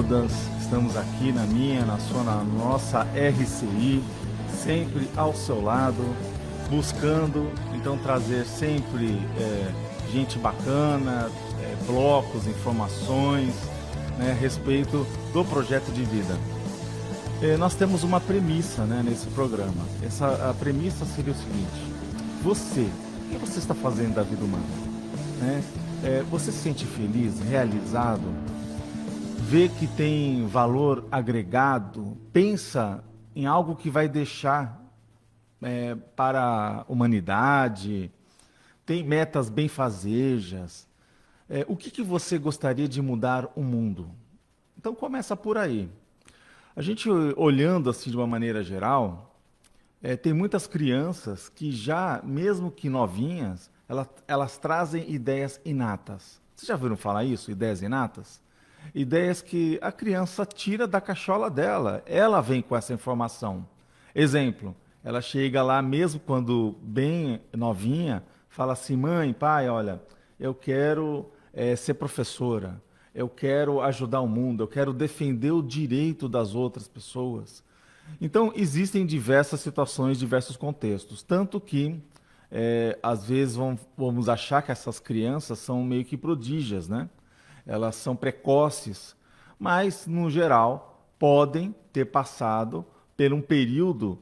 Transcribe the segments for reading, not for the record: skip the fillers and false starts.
todas. Estamos aqui na nossa RCI, sempre ao seu lado, buscando então trazer sempre gente bacana, blocos, informações, né, a respeito do projeto de vida. Nós temos uma premissa, né, nesse programa. A premissa seria o seguinte: o que você está fazendo da vida humana? Né? Você se sente feliz, realizado? Vê que tem valor agregado? Pensa em algo que vai deixar para a humanidade? Tem metas benfazejas? O que você gostaria de mudar o mundo? Então começa por aí. A gente olhando assim de uma maneira geral, tem muitas crianças que já, mesmo que novinhas, elas trazem ideias inatas. Vocês já ouviram falar isso? Ideias inatas? Ideias que a criança tira da cachola dela. Ela vem com essa informação. Exemplo, ela chega lá mesmo quando bem novinha, fala assim: mãe, pai, olha, eu quero ser professora, eu quero ajudar o mundo, eu quero defender o direito das outras pessoas. Então, existem diversas situações, diversos contextos, tanto que, às vezes, vamos achar que essas crianças são meio que prodígias, né? Elas são precoces, mas, no geral, podem ter passado por um período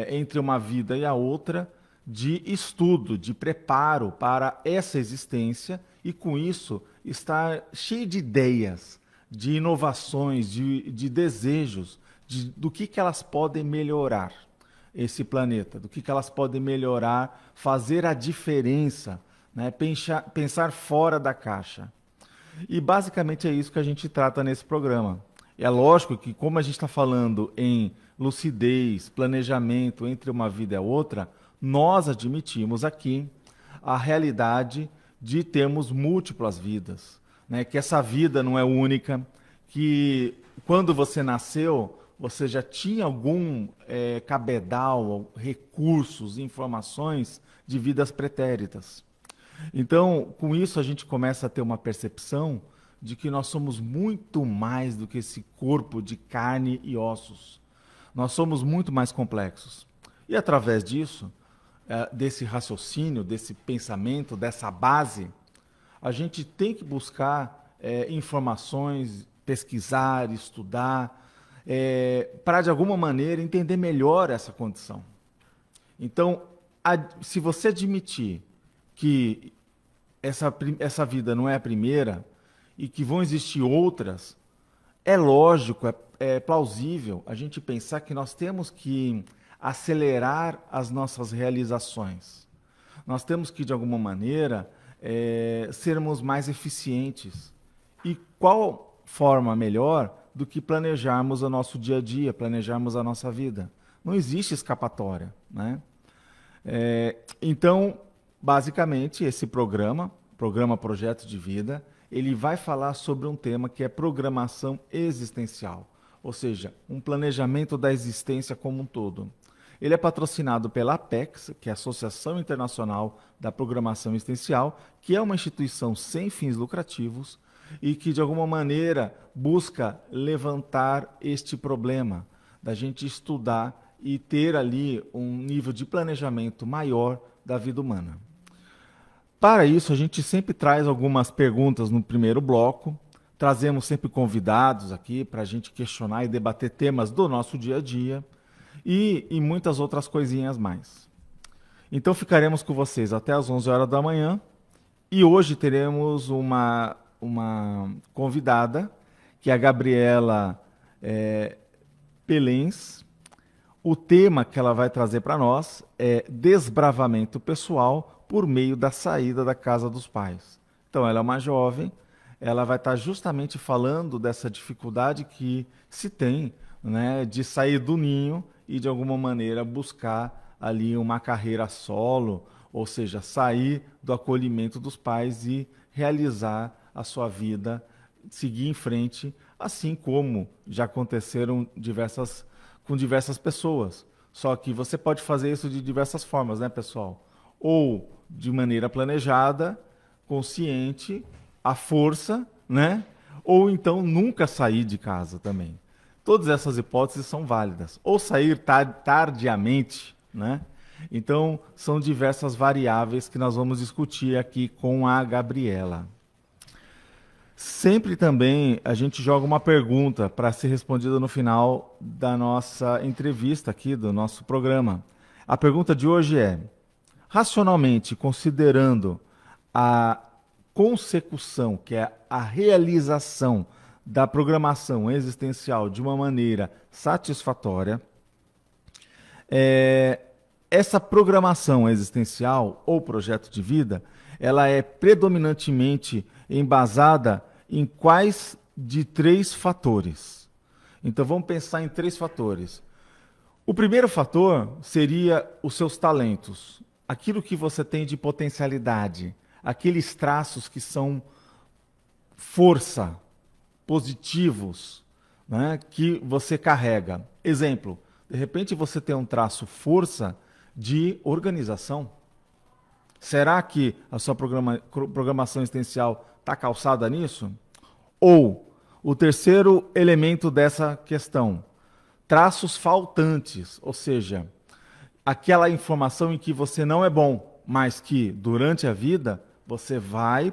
entre uma vida e a outra de estudo, de preparo para essa existência e, com isso, estar cheio de ideias, de inovações, de desejos, do que elas podem melhorar esse planeta, do que elas podem melhorar, fazer a diferença, né? Pensar fora da caixa. E basicamente é isso que a gente trata nesse programa. É lógico que, como a gente está falando em lucidez, planejamento entre uma vida e a outra, nós admitimos aqui a realidade de termos múltiplas vidas, né? Que essa vida não é única, que quando você nasceu, você já tinha algum cabedal, recursos, informações de vidas pretéritas. Então, com isso, a gente começa a ter uma percepção de que nós somos muito mais do que esse corpo de carne e ossos. Nós somos muito mais complexos. E através disso, desse raciocínio, desse pensamento, dessa base, a gente tem que buscar informações, pesquisar, estudar, para, de alguma maneira, entender melhor essa condição. Então, se você admitir que essa vida não é a primeira e que vão existir outras, é lógico, é plausível a gente pensar que nós temos que acelerar as nossas realizações. Nós temos que, de alguma maneira, sermos mais eficientes. E qual forma melhor do que planejarmos o nosso dia a dia, planejarmos a nossa vida? Não existe escapatória, né? Então, basicamente, esse programa Projeto de Vida, ele vai falar sobre um tema que é programação existencial, ou seja, um planejamento da existência como um todo. Ele é patrocinado pela Apex, que é a Associação Internacional da Programação Existencial, que é uma instituição sem fins lucrativos e que, de alguma maneira, busca levantar este problema, da gente estudar e ter ali um nível de planejamento maior da vida humana. Para isso, a gente sempre traz algumas perguntas no primeiro bloco, trazemos sempre convidados aqui para a gente questionar e debater temas do nosso dia a dia e muitas outras coisinhas mais. Então, ficaremos com vocês até às 11 horas da manhã e hoje teremos uma convidada, que é a Gabriela Pelens. O tema que ela vai trazer para nós é desbravamento pessoal por meio da saída da casa dos pais. Então, ela é uma jovem, ela vai estar justamente falando dessa dificuldade que se tem, né, de sair do ninho e, de alguma maneira, buscar ali uma carreira solo, ou seja, sair do acolhimento dos pais e realizar a sua vida, seguir em frente, assim como já aconteceram com diversas pessoas. Só que você pode fazer isso de diversas formas, né, pessoal? Ou de maneira planejada, consciente, à força, né? Ou então nunca sair de casa também. Todas essas hipóteses são válidas. Ou sair tardiamente, né? Então, são diversas variáveis que nós vamos discutir aqui com a Gabriela. Sempre também a gente joga uma pergunta para ser respondida no final da nossa entrevista aqui, do nosso programa. A pergunta de hoje é: racionalmente, considerando a consecução, que é a realização da programação existencial de uma maneira satisfatória, essa programação existencial ou projeto de vida, ela é predominantemente embasada em quais de 3 fatores. Então vamos pensar em 3 fatores. O primeiro fator seria os seus talentos, aquilo que você tem de potencialidade, aqueles traços que são força, positivos, né, que você carrega. Exemplo, de repente você tem um traço força de organização. Será que a sua programação existencial está calçada nisso? Ou o terceiro elemento dessa questão, traços faltantes, ou seja, aquela informação em que você não é bom, mas que durante a vida você vai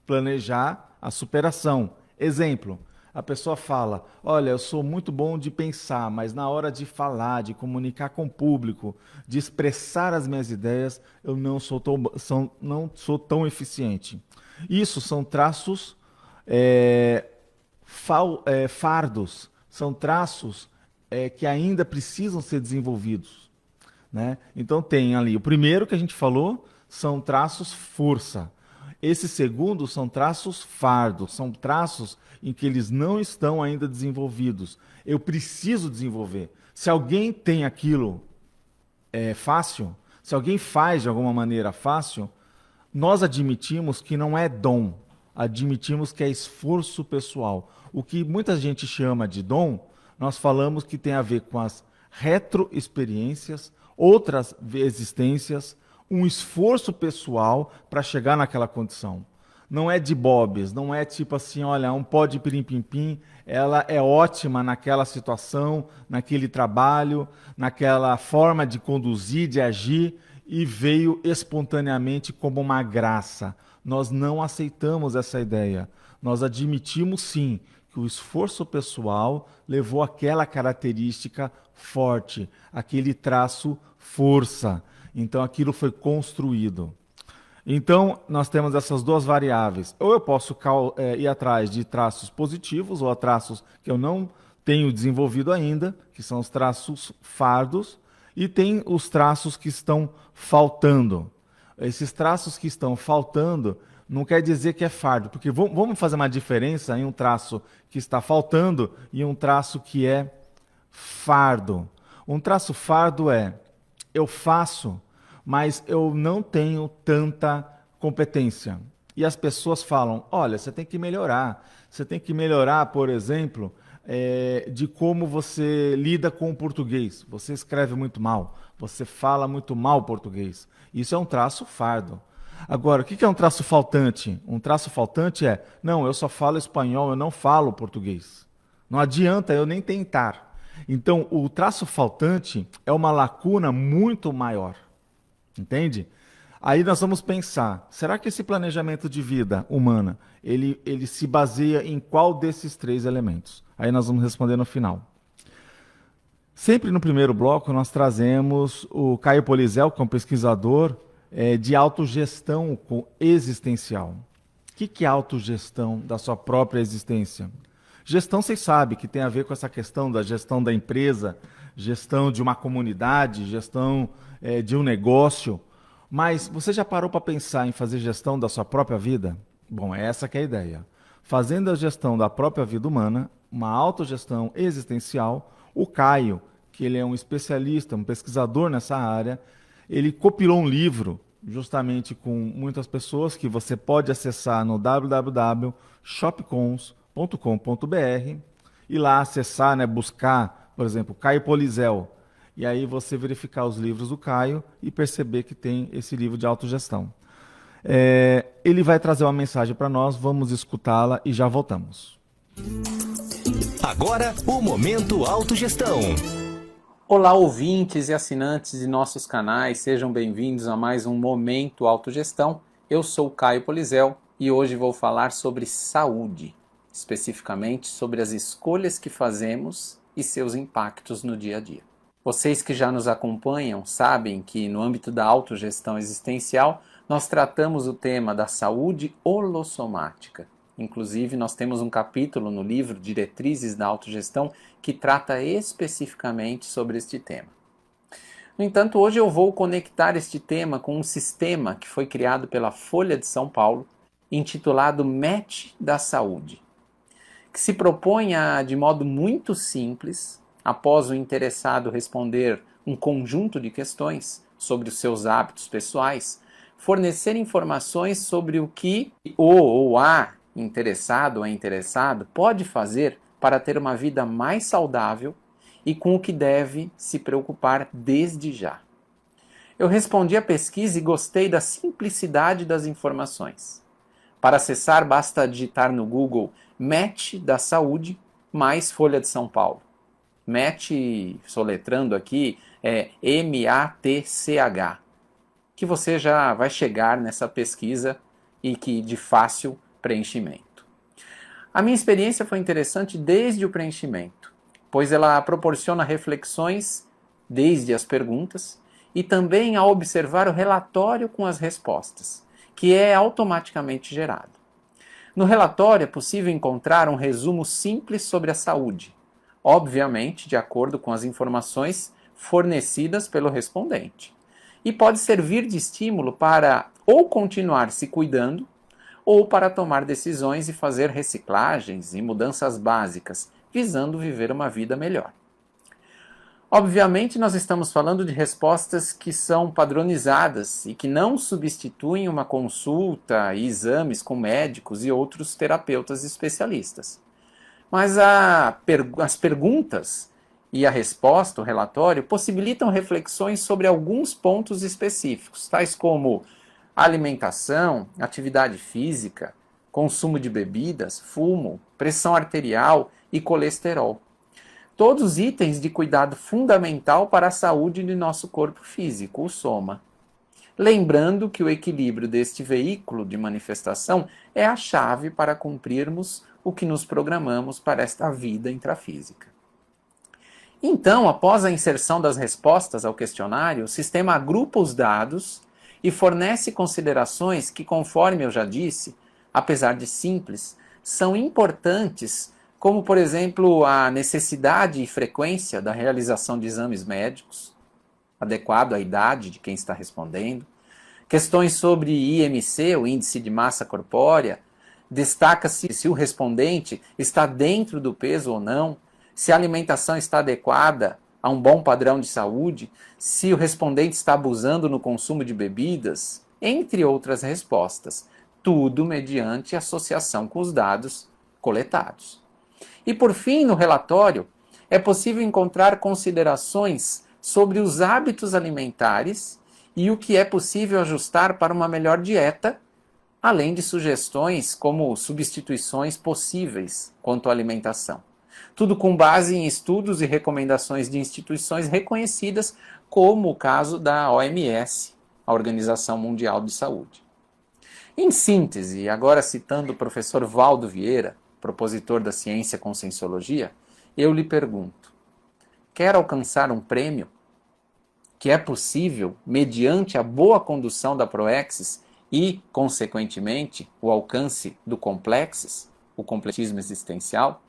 planejar a superação. Exemplo, a pessoa fala: olha, eu sou muito bom de pensar, mas na hora de falar, de comunicar com o público, de expressar as minhas ideias, eu não sou tão eficiente. Isso são traços fardos, são traços que ainda precisam ser desenvolvidos, né? Então tem ali, o primeiro que a gente falou são traços força. Esse segundo são traços fardos, são traços em que eles não estão ainda desenvolvidos. Eu preciso desenvolver. Se alguém tem aquilo fácil, se alguém faz de alguma maneira fácil, nós admitimos que não é dom, admitimos que é esforço pessoal. O que muita gente chama de dom, nós falamos que tem a ver com as retroexperiências, outras existências, um esforço pessoal para chegar naquela condição. Não é de bobs, não é tipo assim, olha, um pó de pirim-pim-pim, ela é ótima naquela situação, naquele trabalho, naquela forma de conduzir, de agir, e veio espontaneamente como uma graça. Nós não aceitamos essa ideia. Nós admitimos sim que o esforço pessoal levou aquela característica forte, aquele traço força. Então aquilo foi construído. Então nós temos essas duas variáveis. Ou eu posso ir atrás de traços positivos ou traços que eu não tenho desenvolvido ainda, que são os traços fardos, e tem os traços que estão faltando. Esses traços que estão faltando não quer dizer que é fardo, porque vamos fazer uma diferença em um traço que está faltando e um traço que é fardo. Um traço fardo é: eu faço, mas eu não tenho tanta competência. E as pessoas falam: olha, você tem que melhorar. Você tem que melhorar, por exemplo, de como você lida com o português. Você escreve muito mal, você fala muito mal português. Isso é um traço fardo. Agora, o que é um traço faltante? Um traço faltante é: não, eu só falo espanhol, eu não falo português. Não adianta eu nem tentar. Então, o traço faltante é uma lacuna muito maior, entende? Aí nós vamos pensar, será que esse planejamento de vida humana, ele se baseia em qual desses 3 elementos? Aí nós vamos responder no final. Sempre no primeiro bloco nós trazemos o Caio Polizel, que é um pesquisador de autogestão existencial. O que é autogestão da sua própria existência? Gestão, vocês sabem que tem a ver com essa questão da gestão da empresa, gestão de uma comunidade, gestão de um negócio. Mas você já parou para pensar em fazer gestão da sua própria vida? Bom, essa que é a ideia. Fazendo a gestão da própria vida humana, uma autogestão existencial, o Caio, que ele é um especialista, um pesquisador nessa área, ele compilou um livro justamente com muitas pessoas que você pode acessar no www.shopcons.com.br e lá acessar, né, buscar, por exemplo, Caio Polizel, e aí você verificar os livros do Caio e perceber que tem esse livro de autogestão. Ele vai trazer uma mensagem para nós, vamos escutá-la e já voltamos. Agora, o Momento Autogestão. Olá, ouvintes e assinantes de nossos canais, sejam bem-vindos a mais um Momento Autogestão. Eu sou o Caio Polizel e hoje vou falar sobre saúde, especificamente sobre as escolhas que fazemos e seus impactos no dia a dia. Vocês que já nos acompanham sabem que no âmbito da autogestão existencial nós tratamos o tema da saúde holossomática. Inclusive, nós temos um capítulo no livro Diretrizes da Autogestão que trata especificamente sobre este tema. No entanto, hoje eu vou conectar este tema com um sistema que foi criado pela Folha de São Paulo, intitulado Match da Saúde, que se propõe a, de modo muito simples, após o interessado responder um conjunto de questões sobre os seus hábitos pessoais, fornecer informações sobre o que o ou a interessado ou a interessado pode fazer para ter uma vida mais saudável e com o que deve se preocupar desde já. Eu respondi à pesquisa e gostei da simplicidade das informações. Para acessar, basta digitar no Google Match da Saúde mais Folha de São Paulo. Match, soletrando aqui, é M-A-T-C-H, que você já vai chegar nessa pesquisa e que de fácil preenchimento. A minha experiência foi interessante desde o preenchimento, pois ela proporciona reflexões desde as perguntas e também a observar o relatório com as respostas, que é automaticamente gerado. No relatório é possível encontrar um resumo simples sobre a saúde, obviamente de acordo com as informações fornecidas pelo respondente, e pode servir de estímulo para ou continuar se cuidando ou para tomar decisões e fazer reciclagens e mudanças básicas, visando viver uma vida melhor. Obviamente, nós estamos falando de respostas que são padronizadas e que não substituem uma consulta e exames com médicos e outros terapeutas especialistas. Mas as perguntas e a resposta, o relatório, possibilitam reflexões sobre alguns pontos específicos, tais como alimentação, atividade física, consumo de bebidas, fumo, pressão arterial e colesterol. Todos itens de cuidado fundamental para a saúde de nosso corpo físico, o soma. Lembrando que o equilíbrio deste veículo de manifestação é a chave para cumprirmos o que nos programamos para esta vida intrafísica. Então, após a inserção das respostas ao questionário, o sistema agrupa os dados e fornece considerações que, conforme eu já disse, apesar de simples, são importantes, como, por exemplo, a necessidade e frequência da realização de exames médicos, adequado à idade de quem está respondendo, questões sobre IMC, o índice de massa corpórea, destaca-se se o respondente está dentro do peso ou não, se a alimentação está adequada a um bom padrão de saúde, se o respondente está abusando no consumo de bebidas, entre outras respostas, tudo mediante associação com os dados coletados. E por fim, no relatório, é possível encontrar considerações sobre os hábitos alimentares e o que é possível ajustar para uma melhor dieta, além de sugestões como substituições possíveis quanto à alimentação. Tudo com base em estudos e recomendações de instituições reconhecidas, como o caso da OMS, a Organização Mundial de Saúde. Em síntese, agora citando o professor Valdo Vieira, propositor da ciência conscienciologia, eu lhe pergunto: quer alcançar um prêmio? Que é possível mediante a boa condução da Proexis e, consequentemente, o alcance do Complexis, o completismo existencial?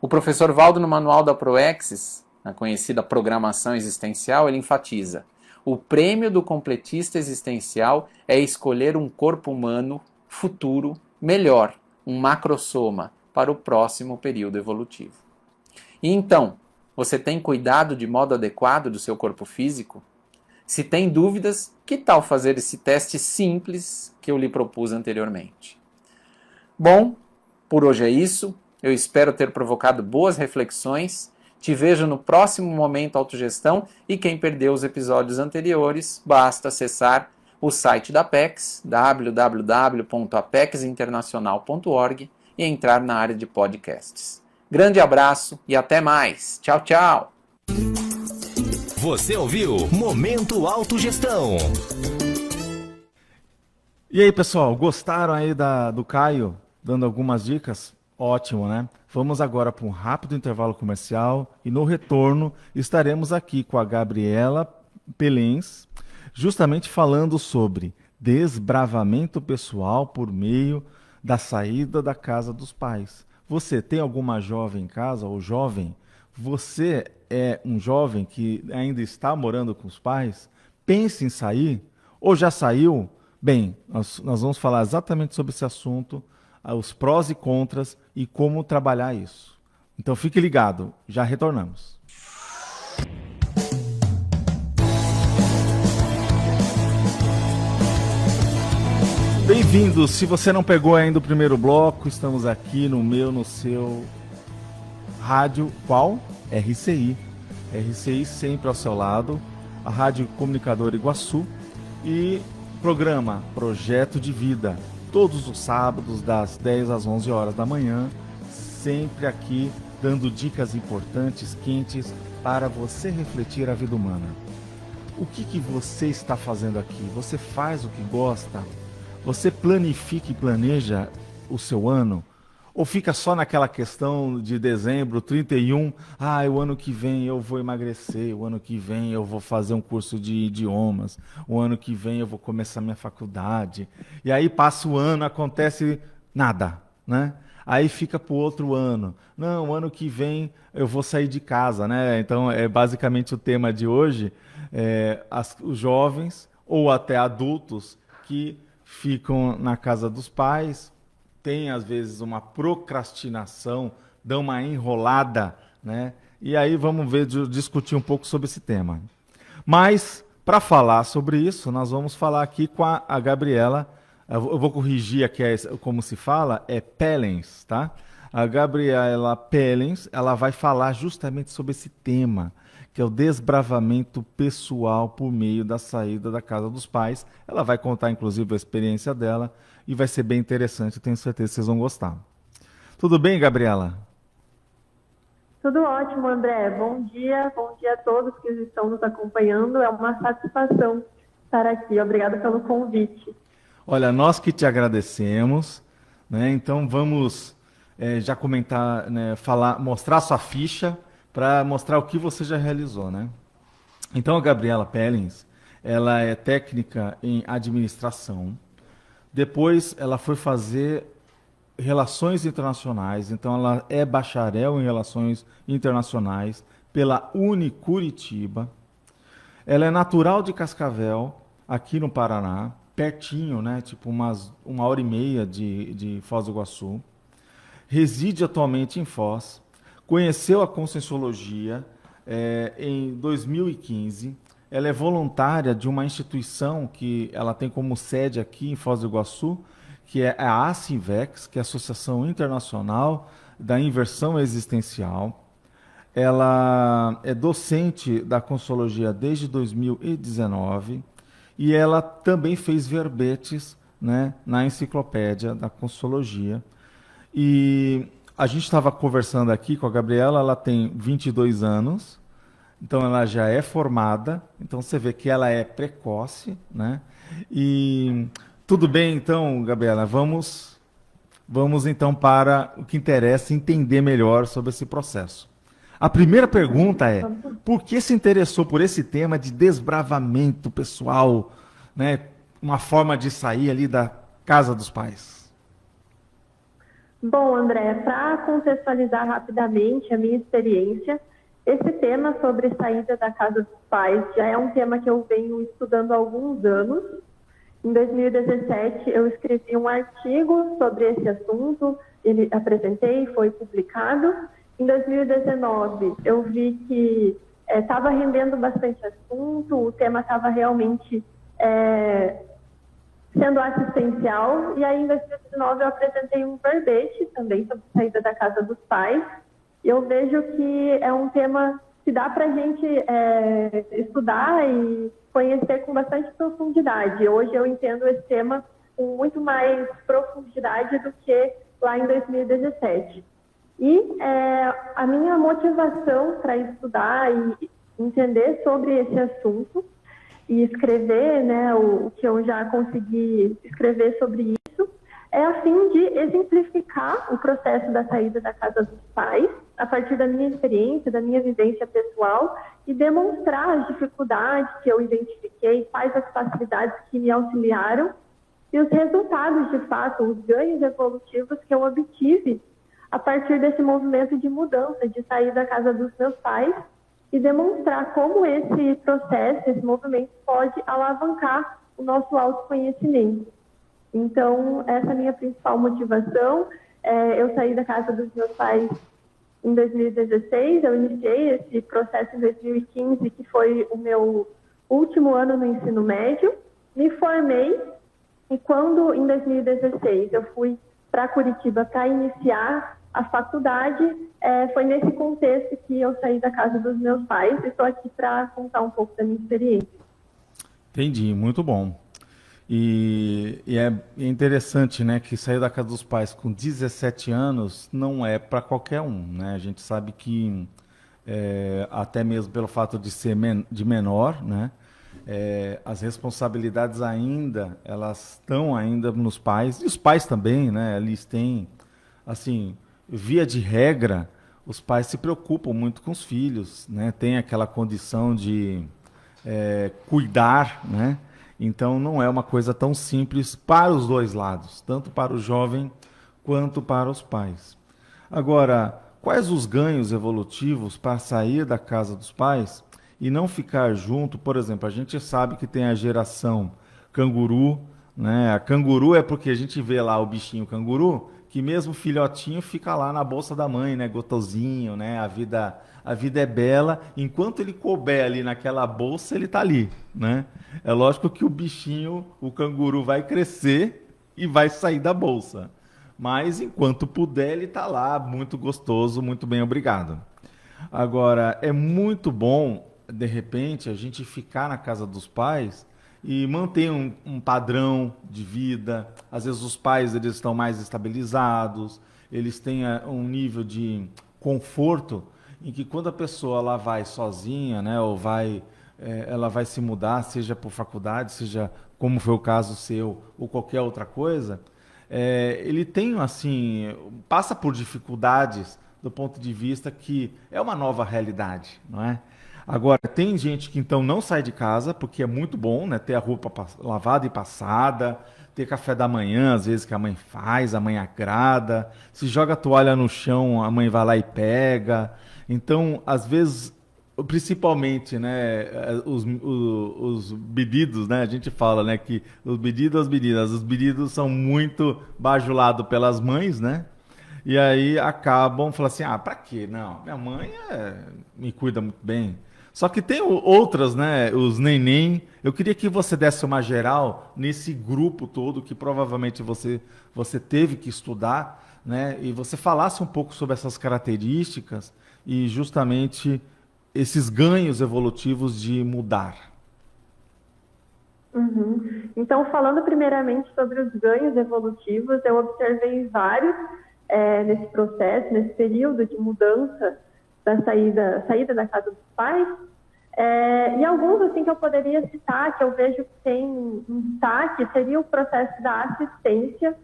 O professor Valdo, no manual da Proexis, na conhecida programação existencial, ele enfatiza: o prêmio do completista existencial é escolher um corpo humano futuro melhor, um macrosoma, para o próximo período evolutivo. E então, você tem cuidado de modo adequado do seu corpo físico? Se tem dúvidas, que tal fazer esse teste simples que eu lhe propus anteriormente? Bom, por hoje é isso. Eu espero ter provocado boas reflexões. Te vejo no próximo Momento Autogestão e quem perdeu os episódios anteriores, basta acessar o site da Apex, www.apexinternacional.org, e entrar na área de podcasts. Grande abraço e até mais. Tchau, tchau! Você ouviu Momento Autogestão. E aí, pessoal, gostaram aí do Caio dando algumas dicas? Ótimo, né? Vamos agora para um rápido intervalo comercial e no retorno estaremos aqui com a Gabriela Pelens, justamente falando sobre desbravamento pessoal por meio da saída da casa dos pais. Você tem alguma jovem em casa ou jovem? Você é um jovem que ainda está morando com os pais? Pense em sair ou já saiu? Bem, nós vamos falar exatamente sobre esse assunto, os prós e contras e como trabalhar isso. Então fique ligado, já retornamos. Bem-vindos! Se você não pegou ainda o primeiro bloco, estamos aqui no seu rádio, qual? RCI. RCI sempre ao seu lado, a Rádio Comunicadora Iguaçu e programa Projeto de Vida, todos os sábados das 10 às 11 horas da manhã, sempre aqui dando dicas importantes, quentes, para você refletir a vida humana. O que você está fazendo aqui? Você faz o que gosta? Você planifica e planeja o seu ano? Ou fica só naquela questão de dezembro, 31, o ano que vem eu vou emagrecer, o ano que vem eu vou fazer um curso de idiomas, o ano que vem eu vou começar minha faculdade. E aí passa o ano, acontece nada, né? Aí fica para o outro ano. Não, o ano que vem eu vou sair de casa, né? Então, é basicamente o tema de hoje, os jovens ou até adultos que ficam na casa dos pais, tem às vezes uma procrastinação, dão uma enrolada, né? E aí vamos discutir um pouco sobre esse tema. Mas, para falar sobre isso, nós vamos falar aqui com a Gabriela, eu vou corrigir aqui como se fala, é Pelens, tá? A Gabriela Pelens, ela vai falar justamente sobre esse tema, que é o desbravamento pessoal por meio da saída da casa dos pais. Ela vai contar, inclusive, a experiência dela e vai ser bem interessante, eu tenho certeza que vocês vão gostar. Tudo bem, Gabriela? Tudo ótimo, André. Bom dia a todos que estão nos acompanhando. É uma satisfação estar aqui. Obrigada pelo convite. Olha, nós que te agradecemos, né? Então vamos já comentar, né, mostrar sua ficha para mostrar o que você já realizou, né? Então a Gabriela Pelens, ela é técnica em administração. Depois ela foi fazer relações internacionais, então ela é bacharel em relações internacionais pela Unicuritiba. Ela é natural de Cascavel, aqui no Paraná, pertinho, né? Tipo uma hora e meia de Foz do Iguaçu. Reside atualmente em Foz. Conheceu a Conscienciologia em 2015. Ela é voluntária de uma instituição que ela tem como sede aqui em Foz do Iguaçu, que é a ASINVEX, que é a Associação Internacional da Inversão Existencial. Ela é docente da Conscienciologia desde 2019 e ela também fez verbetes, né, na enciclopédia da Conscienciologia. E a gente estava conversando aqui com a Gabriela, ela tem 22 anos, então ela já é formada, então você vê que ela é precoce, né? E tudo bem, então, Gabriela, vamos então para o que interessa, entender melhor sobre esse processo. A primeira pergunta é, por que se interessou por esse tema de desbravamento pessoal, né? Uma forma de sair ali da casa dos pais? Bom, André, para contextualizar rapidamente a minha experiência, esse tema sobre saída da casa dos pais já é um tema que eu venho estudando há alguns anos. Em 2017, eu escrevi um artigo sobre esse assunto, ele apresentei, foi publicado. Em 2019, eu vi que estava rendendo bastante assunto, o tema estava realmente sendo assistencial, e aí em 2019 eu apresentei um verbete também sobre saída da casa dos pais. Eu vejo que é um tema que dá para a gente estudar e conhecer com bastante profundidade. Hoje eu entendo esse tema com muito mais profundidade do que lá em 2017. E a minha motivação para estudar e entender sobre esse assunto e escrever, né, o que eu já consegui escrever sobre isso, é a fim de exemplificar o processo da saída da casa dos pais, a partir da minha experiência, da minha vivência pessoal, e demonstrar as dificuldades que eu identifiquei, quais as facilidades que me auxiliaram e os resultados, de fato, os ganhos evolutivos que eu obtive a partir desse movimento de mudança, de sair da casa dos meus pais, e demonstrar como esse processo, esse movimento pode alavancar o nosso autoconhecimento. Então, essa é a minha principal motivação. Eu saí da casa dos meus pais em 2016, eu iniciei esse processo em 2015, que foi o meu último ano no ensino médio, me formei, e quando, em 2016, eu fui para Curitiba para iniciar a faculdade, foi nesse contexto que eu saí da casa dos meus pais, e estou aqui para contar um pouco da minha experiência. Entendi, muito bom. E é interessante, né, que sair da casa dos pais com 17 anos não é para qualquer um, né? A gente sabe que, até mesmo pelo fato de ser de menor, né, as responsabilidades ainda, elas estão ainda nos pais, e os pais também, né, eles têm, assim, via de regra, os pais se preocupam muito com os filhos, né, tem aquela condição de cuidar, né? Então, não é uma coisa tão simples para os dois lados, tanto para o jovem quanto para os pais. Agora, quais os ganhos evolutivos para sair da casa dos pais e não ficar junto? Por exemplo, a gente sabe que tem a geração canguru, né? A canguru é porque a gente vê lá o bichinho canguru, que mesmo filhotinho fica lá na bolsa da mãe, né? Gotosinho, né? A vida é bela, enquanto ele couber ali naquela bolsa, ele está ali, né? É lógico que o bichinho, o canguru, vai crescer e vai sair da bolsa. Mas, enquanto puder, ele está lá, muito gostoso, muito bem, obrigado. Agora, é muito bom, de repente, a gente ficar na casa dos pais e manter um padrão de vida. Às vezes os pais eles estão mais estabilizados, eles têm um nível de conforto em que quando a pessoa ela vai sozinha, né, ou ela vai se mudar, seja por faculdade, seja como foi o caso seu, ou qualquer outra coisa, ele tem, assim, passa por dificuldades do ponto de vista que é uma nova realidade, não é? Agora, tem gente que então não sai de casa, porque é muito bom, né, ter a roupa lavada e passada, ter café da manhã, às vezes que a mãe faz, a mãe agrada, se joga a toalha no chão, a mãe vai lá e pega. Então, às vezes, principalmente, né, os pedidos, né, a gente fala, né, que os pedidos são muito bajulados pelas mães, né, e aí acabam falando assim, pra quê? Não, minha mãe me cuida muito bem. Só que tem outras, né, os neném. Eu queria que você desse uma geral nesse grupo todo que provavelmente você teve que estudar, né, e você falasse um pouco sobre essas características e justamente esses ganhos evolutivos de mudar. Uhum. Então, falando primeiramente sobre os ganhos evolutivos, eu observei vários nesse processo, nesse período de mudança da saída da casa dos pais, e alguns assim que eu poderia citar, que eu vejo que tem um destaque, seria o processo da assistência.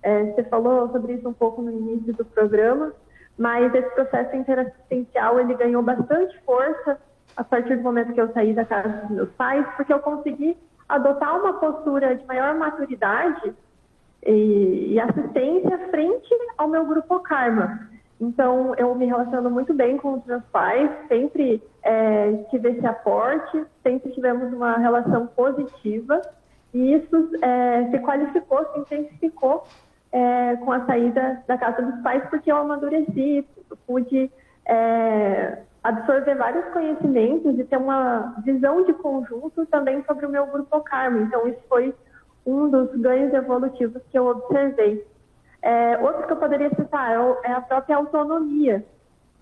Você falou sobre isso um pouco no início do programa, mas esse processo interassistencial, ele ganhou bastante força a partir do momento que eu saí da casa dos meus pais, porque eu consegui adotar uma postura de maior maturidade e assistência frente ao meu grupo Karma. Então, eu me relaciono muito bem com os meus pais, sempre tive esse aporte, sempre tivemos uma relação positiva, e isso se qualificou, se intensificou com a saída da casa dos pais, porque eu amadureci, pude absorver vários conhecimentos e ter uma visão de conjunto também sobre o meu grupo Karma. Então, isso foi um dos ganhos evolutivos que eu observei. Outro que eu poderia citar é a própria autonomia.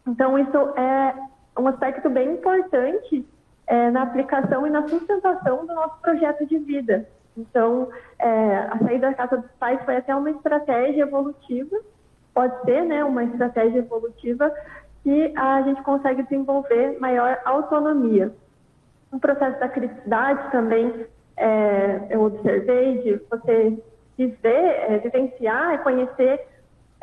Então, isso é um aspecto bem importante na aplicação e na sustentação do nosso projeto de vida. Então, a saída da casa dos pais foi até uma estratégia evolutiva, pode ser, né, uma estratégia evolutiva que a gente consegue desenvolver maior autonomia. O processo da criticidade também, eu observei, de você vivenciar e conhecer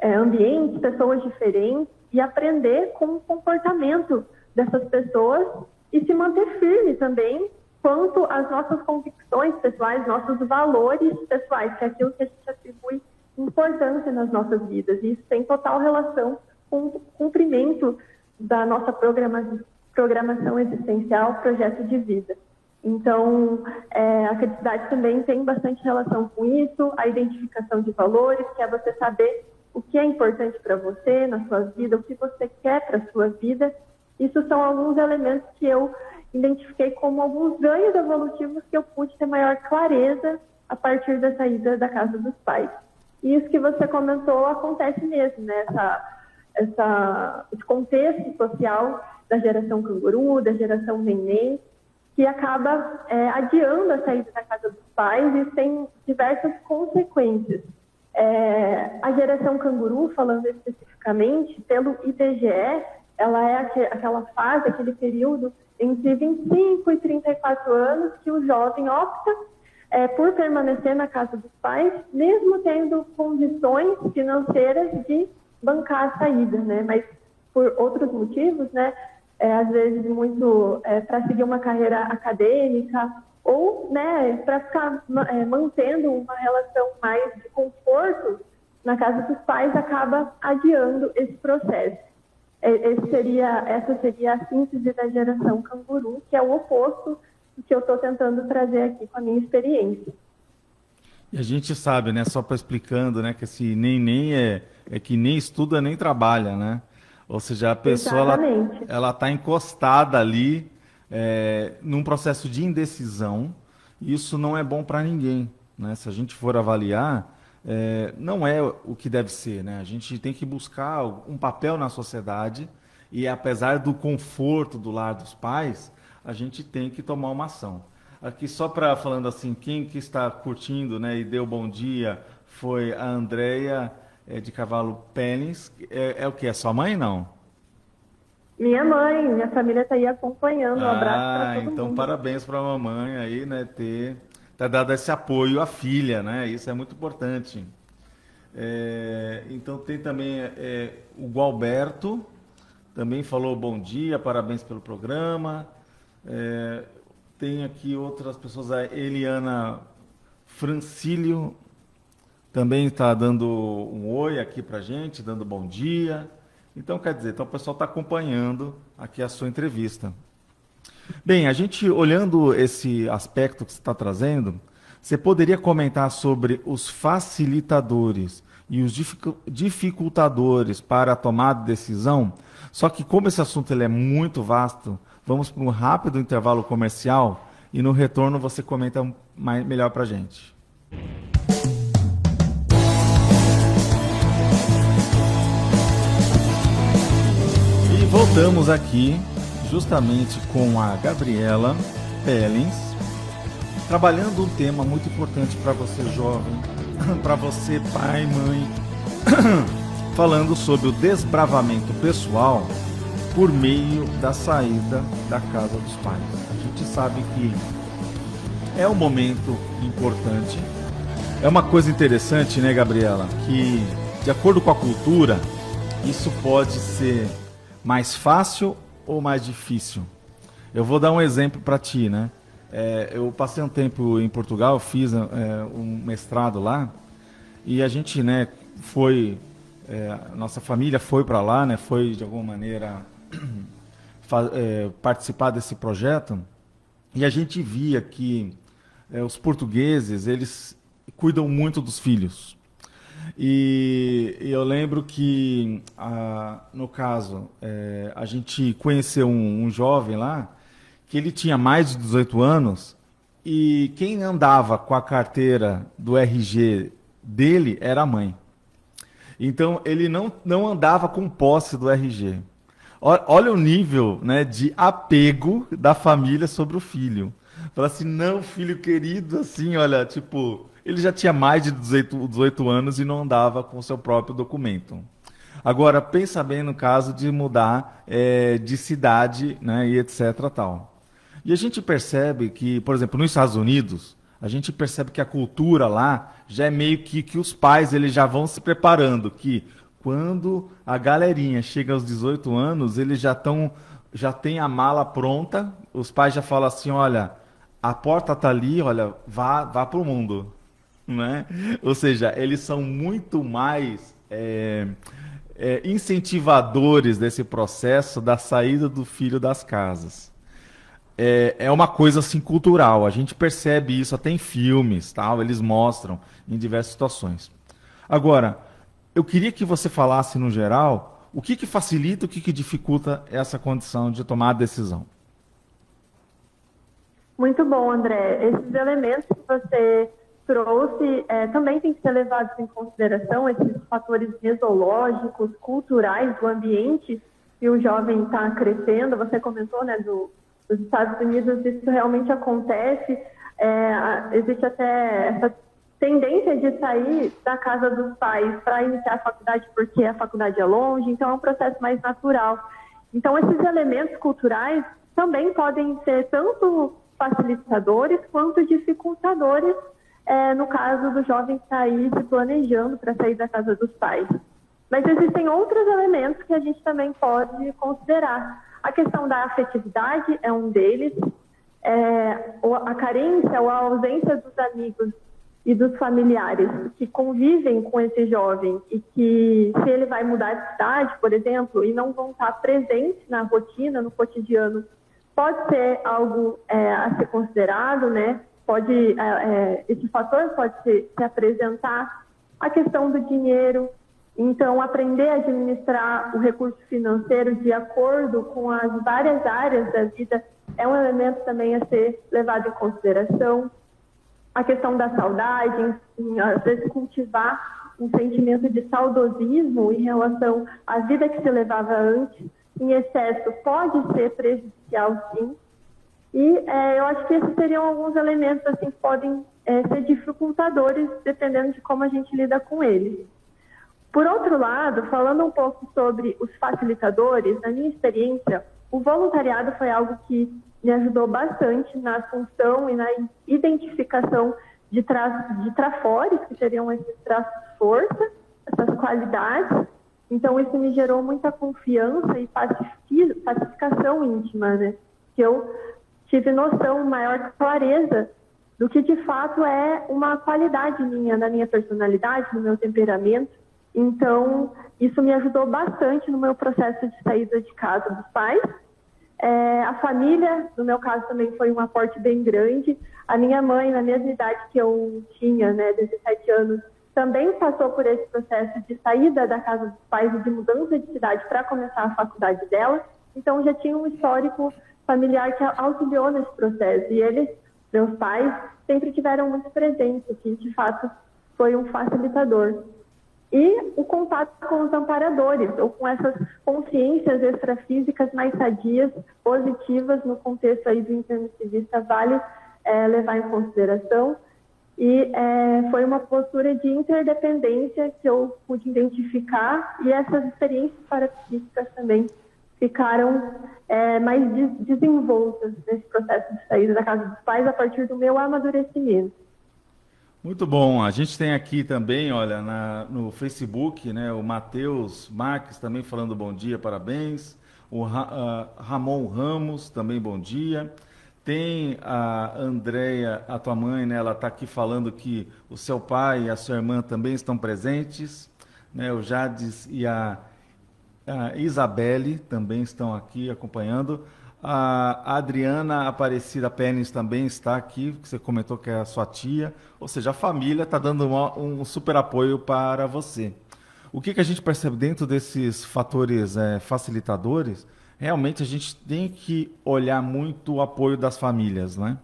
ambientes, pessoas diferentes e aprender com o comportamento dessas pessoas e se manter firme também quanto às nossas convicções pessoais, nossos valores pessoais, que é aquilo que a gente atribui importância nas nossas vidas. E isso tem total relação com o cumprimento da nossa programação existencial, projeto de vida. Então, a criticidade também tem bastante relação com isso, a identificação de valores, que é você saber o que é importante para você na sua vida, o que você quer para a sua vida. Isso são alguns elementos que eu identifiquei como alguns ganhos evolutivos que eu pude ter maior clareza a partir da saída da casa dos pais. E isso que você comentou acontece mesmo, né? Esse contexto social da geração canguru, da geração neném, que acaba adiando a saída da casa dos pais, e isso tem diversas consequências. A geração canguru, falando especificamente, pelo IBGE, ela é aquela fase, aquele período entre 25 e 34 anos que o jovem opta por permanecer na casa dos pais, mesmo tendo condições financeiras de bancar a saída, né? Mas por outros motivos, né? Às vezes muito para seguir uma carreira acadêmica ou, né, para ficar mantendo uma relação mais de conforto na casa dos pais, acaba adiando esse processo. Essa seria a síntese da geração canguru, que é o oposto do que eu estou tentando trazer aqui com a minha experiência. E a gente sabe, né, só para explicando, né, que esse neném é que nem estuda nem trabalha, né? Ou seja, a pessoa ela está encostada ali num processo de indecisão, e isso não é bom para ninguém, né? Se a gente for avaliar, não é o que deve ser, né? A gente tem que buscar um papel na sociedade e, apesar do conforto do lar dos pais, a gente tem que tomar uma ação. Aqui só para falando assim, quem que está curtindo, né, e deu bom dia foi a Andréia de Cavalo Pênis. É o que? É sua mãe, não? Minha mãe, minha família está aí acompanhando. Um abraço para todo então mundo. Parabéns para a mamãe aí, né, ter dado esse apoio à filha, né? Isso é muito importante. Então tem também o Gualberto, também falou bom dia, parabéns pelo programa. Tem aqui outras pessoas, a Eliana Francílio também está dando um oi aqui para a gente, dando bom dia. Então, quer dizer, o pessoal está acompanhando aqui a sua entrevista. Bem, a gente olhando esse aspecto que você está trazendo, você poderia comentar sobre os facilitadores e os dificultadores para a tomada de decisão? Só que como esse assunto ele é muito vasto, vamos para um rápido intervalo comercial e no retorno você comenta melhor para a gente. E voltamos aqui justamente com a Gabriela Pellens, trabalhando um tema muito importante para você jovem, para você pai, mãe, falando sobre o desbravamento pessoal por meio da saída da casa dos pais. A gente sabe que é um momento importante, é uma coisa interessante, né, Gabriela, que de acordo com a cultura, isso pode ser mais fácil ou mais difícil. Eu vou dar um exemplo para ti, né? Eu passei um tempo em Portugal, fiz um mestrado lá, e a gente, né, foi, nossa família foi para lá, né, foi de alguma maneira participar desse projeto, e a gente via que os portugueses, eles cuidam muito dos filhos. E eu lembro que, no caso, a gente conheceu um jovem lá, que ele tinha mais de 18 anos, e quem andava com a carteira do RG dele era a mãe. Então, ele não andava com posse do RG. Olha o nível, né, de apego da família sobre o filho. Fala assim, não, filho querido, assim, olha, tipo, ele já tinha mais de 18 anos e não andava com o seu próprio documento. Agora, pensa bem no caso de mudar de cidade, né, e etc. tal. E a gente percebe que, por exemplo, nos Estados Unidos, a gente percebe que a cultura lá já é meio que os pais eles já vão se preparando, que quando a galerinha chega aos 18 anos, eles já têm a mala pronta, os pais já falam assim, olha, a porta tá ali, olha, vá pro mundo, né? Ou seja, eles são muito mais incentivadores desse processo da saída do filho das casas. É uma coisa assim cultural. A gente percebe isso até em filmes, tal. Eles mostram em diversas situações. Agora, eu queria que você falasse no geral o que facilita, o que dificulta essa condição de tomar a decisão. Muito bom, André. Esses elementos que você trouxe também têm que ser levados em consideração, esses fatores mesológicos, culturais do ambiente que o jovem está crescendo. Você comentou, né, dos Estados Unidos, isso realmente acontece. Existe até essa tendência de sair da casa dos pais para iniciar a faculdade porque a faculdade é longe, então é um processo mais natural. Então, esses elementos culturais também podem ser tanto facilitadores quanto dificultadores no caso do jovem sair se planejando para sair da casa dos pais. Mas existem outros elementos que a gente também pode considerar. A questão da afetividade é um deles, a carência ou a ausência dos amigos e dos familiares que convivem com esse jovem e que, se ele vai mudar de cidade, por exemplo, e não vão estar presentes na rotina, no cotidiano, pode ser algo a ser considerado, né? Esse fator pode se apresentar. A questão do dinheiro, então aprender a administrar o recurso financeiro de acordo com as várias áreas da vida é um elemento também a ser levado em consideração. A questão da saudade, às vezes cultivar um sentimento de saudosismo em relação à vida que se levava antes, em excesso, pode ser prejudicial, sim. E eu acho que esses seriam alguns elementos assim, que podem ser dificultadores, dependendo de como a gente lida com eles. Por outro lado, falando um pouco sobre os facilitadores, na minha experiência, o voluntariado foi algo que me ajudou bastante na função e na identificação de trafores, que seriam esses traços de força, essas qualidades. Então, isso me gerou muita confiança e pacificação íntima, né? Que eu tive noção, maior clareza do que, de fato, é uma qualidade minha, na minha personalidade, no meu temperamento. Então, isso me ajudou bastante no meu processo de saída de casa dos pais. A família, no meu caso, também foi um aporte bem grande. A minha mãe, na mesma idade que eu tinha, né, 17 anos, também passou por esse processo de saída da casa dos pais e de mudança de cidade para começar a faculdade dela. Então, já tinha um histórico familiar que auxiliou nesse processo. E eles, meus pais, sempre tiveram muito presente, o que, de fato, foi um facilitador. E o contato com os amparadores, ou com essas consciências extrafísicas mais sadias, positivas, no contexto aí do intermissivista, vale levar em consideração. E foi uma postura de interdependência que eu pude identificar, e essas experiências parapsíquicas também ficaram mais desenvoltas nesse processo de saída da casa dos pais a partir do meu amadurecimento. Muito bom. A gente tem aqui também, olha, no Facebook, né, o Matheus Marques também falando bom dia, parabéns. O Ramon Ramos também bom dia. Tem a Andréia, a tua mãe, né, ela está aqui falando que o seu pai e a sua irmã também estão presentes, né, o Jades e a Isabelle também estão aqui acompanhando. A Adriana Aparecida Pérez também está aqui, que você comentou que é a sua tia. Ou seja, a família está dando um super apoio para você. O que a gente percebe dentro desses fatores facilitadores? Realmente a gente tem que olhar muito o apoio das famílias, né?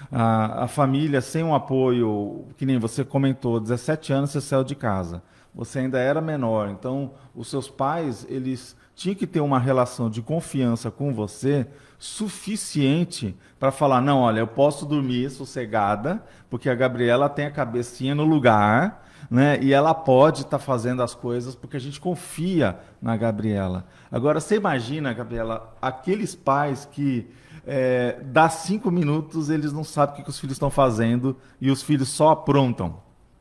A família sem um apoio, que nem você comentou, 17 anos você saiu de casa. Você ainda era menor, então os seus pais, eles tinha que ter uma relação de confiança com você suficiente para falar, não, olha, eu posso dormir sossegada, porque a Gabriela tem a cabecinha no lugar, né? E ela pode estar fazendo as coisas porque a gente confia na Gabriela. Agora, você imagina, Gabriela, aqueles pais que dá 5 minutos eles não sabem o que os filhos estão fazendo e os filhos só aprontam,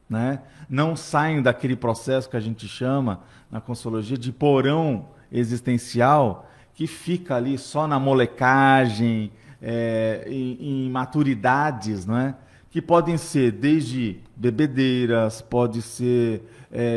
né? Não saem daquele processo que a gente chama na Consciologia de porão existencial, que fica ali só na molecagem, em maturidades, não é? Que podem ser desde bebedeiras, pode ser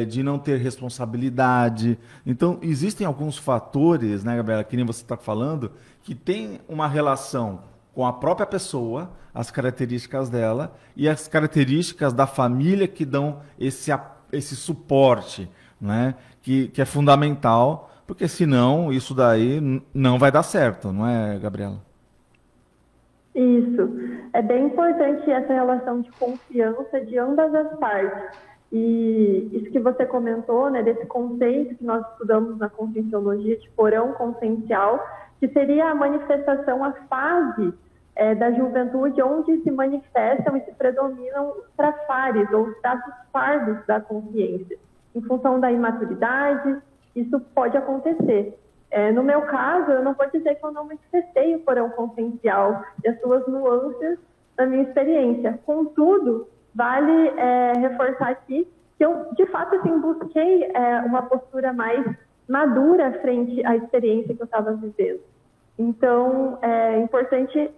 de não ter responsabilidade. Então, existem alguns fatores, né, Gabriela, que nem você está falando, que tem uma relação com a própria pessoa, as características dela e as características da família que dão esse suporte, né, que é fundamental, porque senão isso daí não vai dar certo, não é, Gabriela? Isso. É bem importante essa relação de confiança de ambas as partes. E isso que você comentou, né, desse conceito que nós estudamos na Conscienciologia de porão consciencial, que seria a manifestação, a fase da juventude onde se manifestam e se predominam os trafares ou os traços pardos da consciência. Em função da imaturidade, isso pode acontecer. No meu caso, eu não vou dizer que eu não manifestei o porão consciencial e as suas nuances na minha experiência. Contudo, vale reforçar aqui que eu, de fato, assim, busquei uma postura mais madura frente à experiência que eu estava vivendo. Então, é importante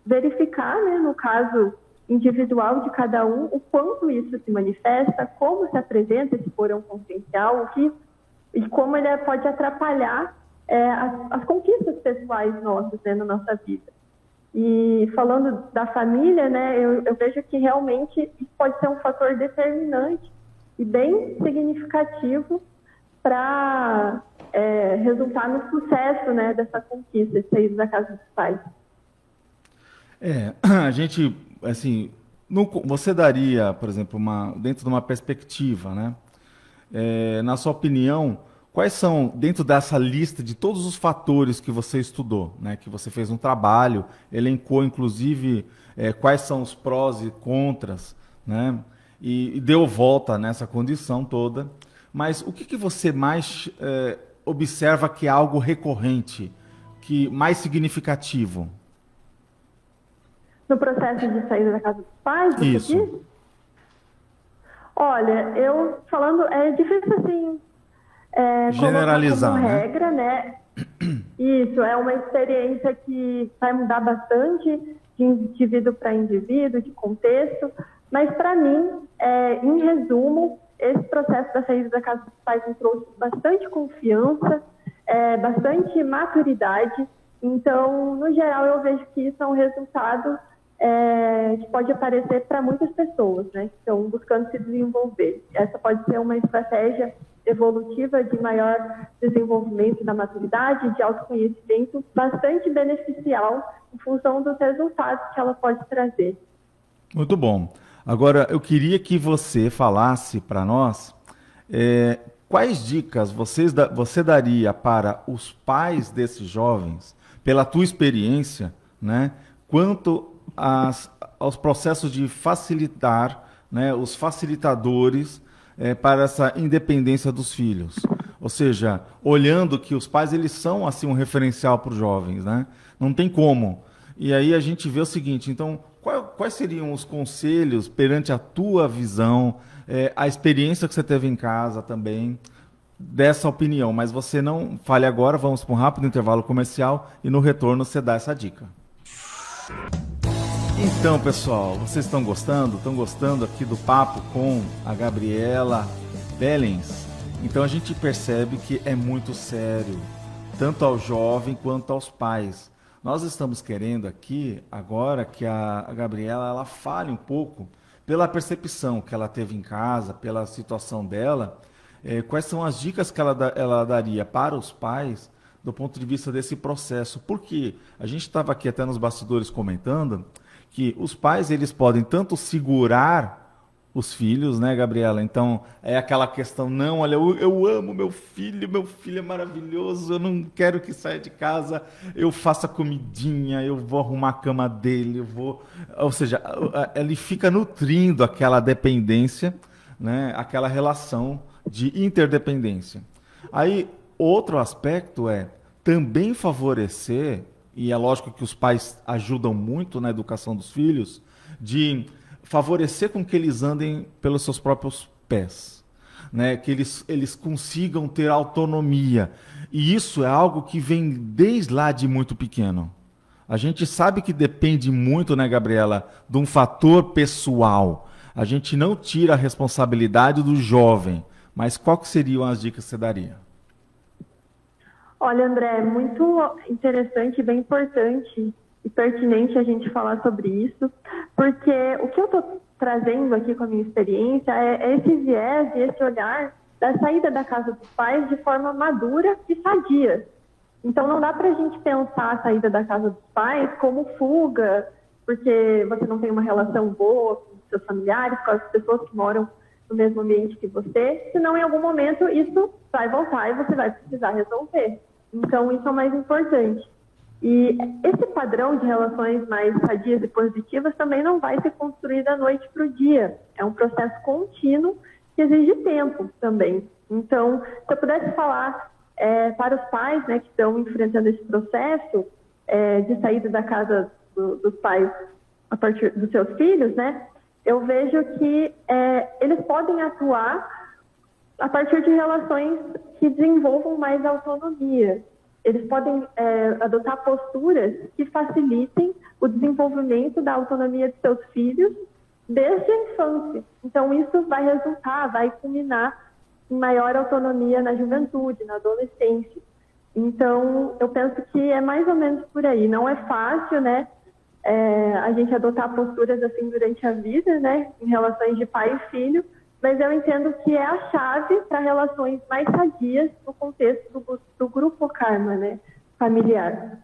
verificar, né, no caso individual de cada um, o quanto isso se manifesta, como se apresenta esse porão consciencial, e como ele pode atrapalhar as conquistas pessoais nossas, né, na nossa vida. E falando da família, né, eu vejo que realmente isso pode ser um fator determinante e bem significativo para resultar no sucesso, né, dessa conquista, de sair da casa dos pais. A gente, assim, você daria, por exemplo, dentro de uma perspectiva, né? Na sua opinião, quais são, dentro dessa lista de todos os fatores que você estudou, né, que você fez um trabalho, elencou inclusive quais são os prós e contras, né, e deu volta nessa condição toda, mas o que você mais observa que é algo recorrente, mais significativo? No processo de saída da casa dos pais? Isso. Diz? Olha, eu falando, é difícil assim generalizar, como regra, né? Isso, é uma experiência que vai mudar bastante de indivíduo para indivíduo, de contexto, mas para mim, em resumo, esse processo da saída da casa dos pais me trouxe bastante confiança, bastante maturidade. Então, no geral, eu vejo que isso é um resultado que pode aparecer para muitas pessoas, né, que estão buscando se desenvolver. Essa pode ser uma estratégia evolutiva de maior desenvolvimento da maturidade, de autoconhecimento, bastante beneficial em função dos resultados que ela pode trazer. Muito bom. Agora, eu queria que você falasse para nós quais dicas você daria para os pais desses jovens, pela tua experiência, né, quanto aos processos de facilitar, né, os facilitadores para essa independência dos filhos. Ou seja, olhando que os pais eles são assim um referencial para os jovens, né? Não tem como. E aí a gente vê o seguinte, então, quais seriam os conselhos perante a tua visão, a experiência que você teve em casa também, dessa opinião? Mas você não fale agora, vamos para um rápido intervalo comercial e no retorno você dá essa dica. Então, pessoal, vocês estão gostando? Estão gostando aqui do papo com a Gabriela Bellens? Então a gente percebe que é muito sério, tanto ao jovem quanto aos pais. Nós estamos querendo aqui, agora, que a Gabriela ela fale um pouco, pela percepção que ela teve em casa, pela situação dela, quais são as dicas que ela daria para os pais do ponto de vista desse processo. Porque a gente estava aqui até nos bastidores comentando que os pais eles podem tanto segurar os filhos, né, Gabriela? Então, é aquela questão, não, olha, eu amo meu filho é maravilhoso, eu não quero que saia de casa, eu faço a comidinha, eu vou arrumar a cama dele, eu vou... Ou seja, ele fica nutrindo aquela dependência, né, aquela relação de interdependência. Aí, outro aspecto é também favorecer, e é lógico que os pais ajudam muito na educação dos filhos, de favorecer com que eles andem pelos seus próprios pés, né? Que eles consigam ter autonomia. E isso é algo que vem desde lá de muito pequeno. A gente sabe que depende muito, né, Gabriela, de um fator pessoal. A gente não tira a responsabilidade do jovem, mas qual que seriam as dicas que você daria? Olha, André, muito interessante e bem importante e pertinente a gente falar sobre isso, porque o que eu estou trazendo aqui com a minha experiência é esse viés e esse olhar da saída da casa dos pais de forma madura e sadia. Então, não dá para a gente pensar a saída da casa dos pais como fuga, porque você não tem uma relação boa com seus familiares, com as pessoas que moram no mesmo ambiente que você, senão em algum momento isso vai voltar e você vai precisar resolver. Então, isso é o mais importante. E esse padrão de relações mais sadias e positivas também não vai ser construído da noite para o dia. É um processo contínuo que exige tempo também. Então, se eu pudesse falar para os pais, né, que estão enfrentando esse processo de saída da casa dos pais a partir dos seus filhos, né, eu vejo que eles podem atuar a partir de relações que desenvolvam mais autonomia. Eles podem adotar posturas que facilitem o desenvolvimento da autonomia de seus filhos desde a infância. Então, isso vai culminar em maior autonomia na juventude, na adolescência. Então, eu penso que é mais ou menos por aí. Não é fácil, né, a gente adotar posturas assim durante a vida, né, em relações de pai e filho, mas eu entendo que é a chave para relações mais sadias no contexto do grupo karma, né, familiar.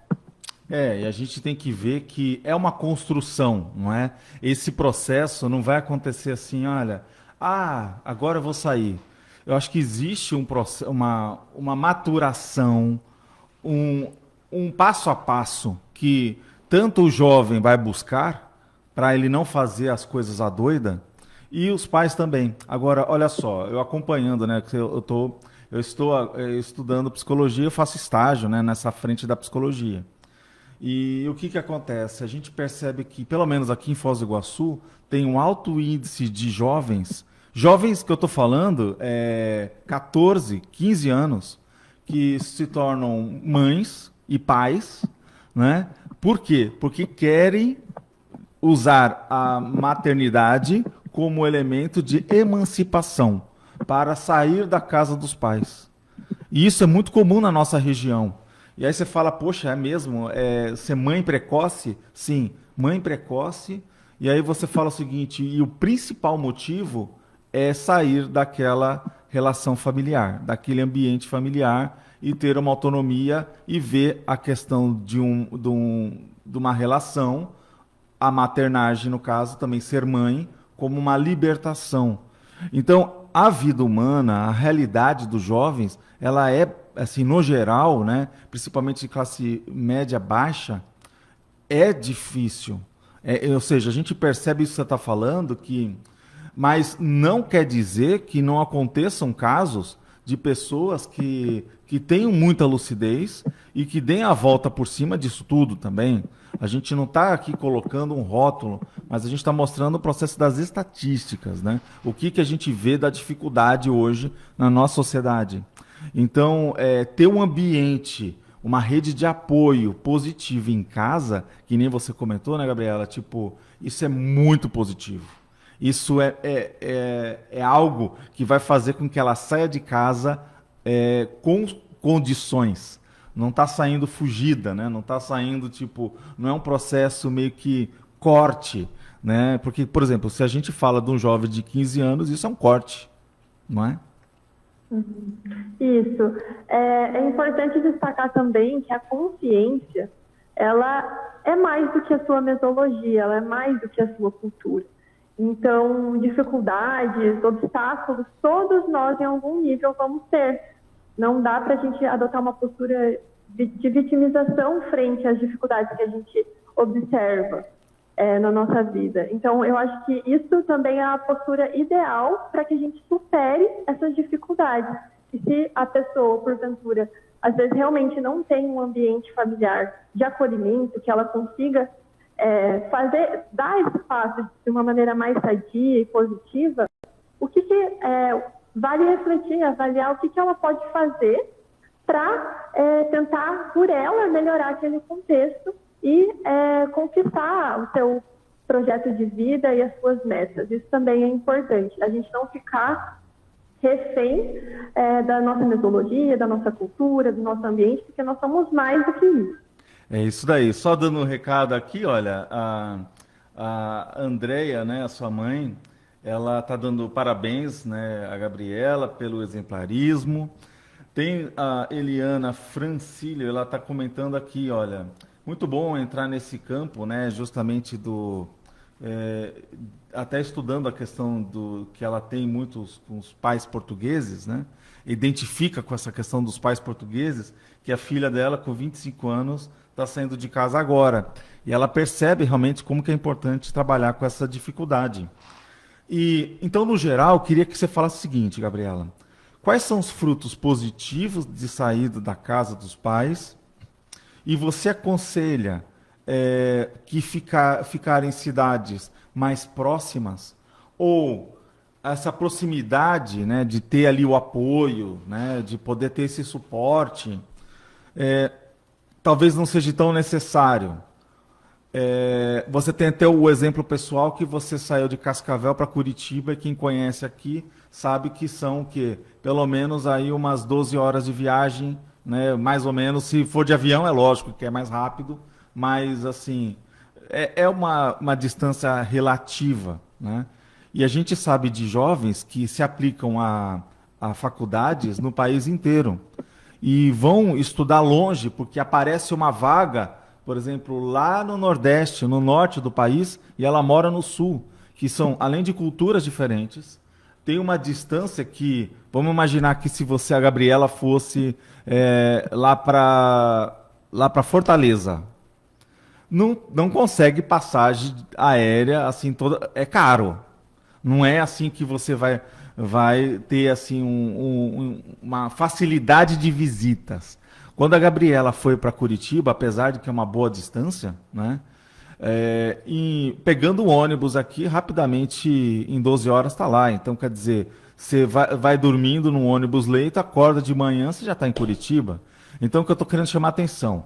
E a gente tem que ver que é uma construção, não é? Esse processo não vai acontecer assim, olha, agora eu vou sair. Eu acho que existe uma maturação, um passo a passo que tanto o jovem vai buscar para ele não fazer as coisas à doida, e os pais também. Agora, olha só, eu acompanhando, né? Eu estou estudando psicologia, eu faço estágio, né, nessa frente da psicologia. E o que acontece? A gente percebe que, pelo menos aqui em Foz do Iguaçu, tem um alto índice de jovens que eu estou falando, 14, 15 anos, que se tornam mães e pais, né? Por quê? Porque querem usar a maternidade como elemento de emancipação para sair da casa dos pais. E isso é muito comum na nossa região. E aí você fala, poxa, é mesmo? Ser mãe precoce? Sim, mãe precoce. E aí você fala o seguinte, e o principal motivo é sair daquela relação familiar, daquele ambiente familiar e ter uma autonomia e ver a questão de uma relação, a maternagem, no caso, também ser mãe, como uma libertação. Então, a vida humana, a realidade dos jovens, ela é, assim, no geral, né, principalmente de classe média baixa, é difícil. Ou seja, a gente percebe isso que você está falando, mas não quer dizer que não aconteçam casos de pessoas que tenham muita lucidez e que deem a volta por cima disso tudo também. A gente não está aqui colocando um rótulo, mas a gente está mostrando o processo das estatísticas, né? O que a gente vê da dificuldade hoje na nossa sociedade. Então, ter um ambiente, uma rede de apoio positivo em casa, que nem você comentou, né, Gabriela? Tipo, isso é muito positivo. Isso é algo que vai fazer com que ela saia de casa com condições. Não está saindo fugida, né? Não está saindo, não é um processo meio que corte, né? Porque, por exemplo, se a gente fala de um jovem de 15 anos, isso é um corte, não é? Isso. É importante destacar também que a consciência, ela é mais do que a sua metodologia, ela é mais do que a sua cultura. Então, dificuldades, obstáculos, todos nós em algum nível vamos ter. Não dá para a gente adotar uma postura de vitimização frente às dificuldades que a gente observa na nossa vida. Então, eu acho que isso também é a postura ideal para que a gente supere essas dificuldades. E se a pessoa, porventura, às vezes realmente não tem um ambiente familiar de acolhimento, que ela consiga dar esse passo de uma maneira mais sadia e positiva, o que vale refletir, avaliar o que ela pode fazer para tentar, por ela, melhorar aquele contexto e conquistar o seu projeto de vida e as suas metas. Isso também é importante, a gente não ficar refém da nossa metodologia, da nossa cultura, do nosso ambiente, porque nós somos mais do que isso. É isso daí. Só dando um recado aqui, olha, a Andrea, né, a sua mãe, ela está dando parabéns, né, a Gabriela pelo exemplarismo. Tem a Eliana Francílio, ela está comentando aqui, olha, muito bom entrar nesse campo, né, justamente até estudando a questão do que ela tem muitos com os pais portugueses, né, identifica com essa questão dos pais portugueses, que a filha dela, com 25 anos, está saindo de casa agora. E ela percebe realmente como que é importante trabalhar com essa dificuldade. E então, no geral, eu queria que você falasse o seguinte, Gabriela. Quais são os frutos positivos de saída da casa dos pais? E você aconselha que ficar em cidades mais próximas? Ou essa proximidade, né, de ter ali o apoio, né, de poder ter esse suporte, talvez não seja tão necessário? Você tem até o exemplo pessoal que você saiu de Cascavel para Curitiba, e quem conhece aqui sabe que são pelo menos aí umas 12 horas de viagem, né, mais ou menos. Se for de avião, é lógico que é mais rápido, mas assim, é uma distância relativa, né? E a gente sabe de jovens que se aplicam a faculdades no país inteiro e vão estudar longe porque aparece uma vaga, por exemplo, lá no Nordeste, no norte do país, e ela mora no Sul, que são, além de culturas diferentes, tem uma distância que, vamos imaginar que se você, a Gabriela, fosse lá para Fortaleza, não consegue passagem aérea, assim, é caro. Não é assim que você vai ter assim uma facilidade de visitas. Quando a Gabriela foi para Curitiba, apesar de que é uma boa distância, né, e pegando o ônibus aqui, rapidamente, em 12 horas está lá. Então, quer dizer, você vai dormindo num ônibus leito, acorda de manhã, você já está em Curitiba. Então, o que eu estou querendo chamar a atenção,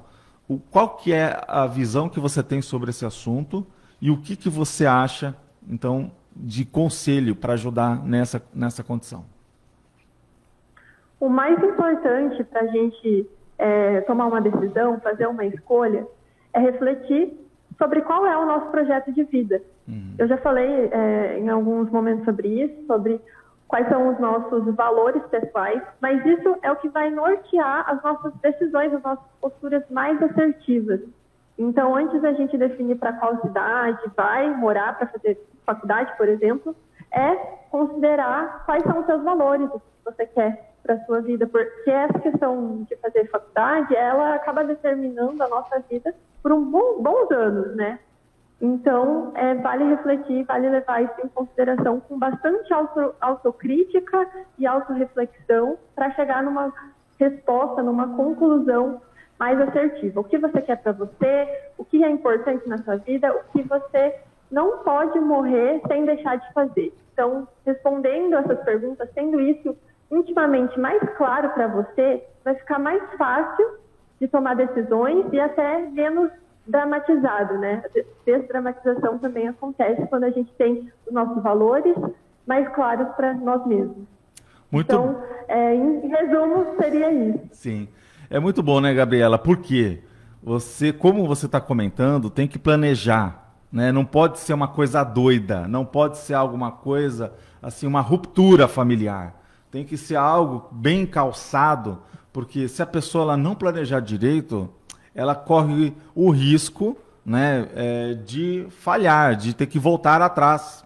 qual que é a visão que você tem sobre esse assunto e o que você acha, então, de conselho para ajudar nessa condição? O mais importante para a gente tomar uma decisão, fazer uma escolha, é refletir sobre qual é o nosso projeto de vida. Eu já falei em alguns momentos sobre isso, sobre quais são os nossos valores pessoais, mas isso é o que vai nortear as nossas decisões, as nossas posturas mais assertivas. Então, antes da gente definir para qual cidade vai morar para fazer faculdade, por exemplo, é considerar quais são os seus valores, o que você quer para a sua vida, porque essa questão de fazer faculdade, ela acaba determinando a nossa vida por bons anos, né? Então, vale refletir, vale levar isso em consideração com bastante autocrítica e autorreflexão para chegar numa resposta, numa conclusão mais assertiva. O que você quer para você, o que é importante na sua vida, o que você não pode morrer sem deixar de fazer. Então, respondendo essas perguntas, tendo isso intimamente mais claro para você, vai ficar mais fácil de tomar decisões e até menos dramatizado, né? A desdramatização também acontece quando a gente tem os nossos valores mais claros para nós mesmos. Então, em resumo, seria isso. Sim. É muito bom, né, Gabriela? Porque como você está comentando, tem que planejar, né? Não pode ser uma coisa doida, não pode ser alguma coisa, assim, uma ruptura familiar. Tem que ser algo bem calçado, porque se a pessoa ela não planejar direito, ela corre o risco, né, de falhar, de ter que voltar atrás.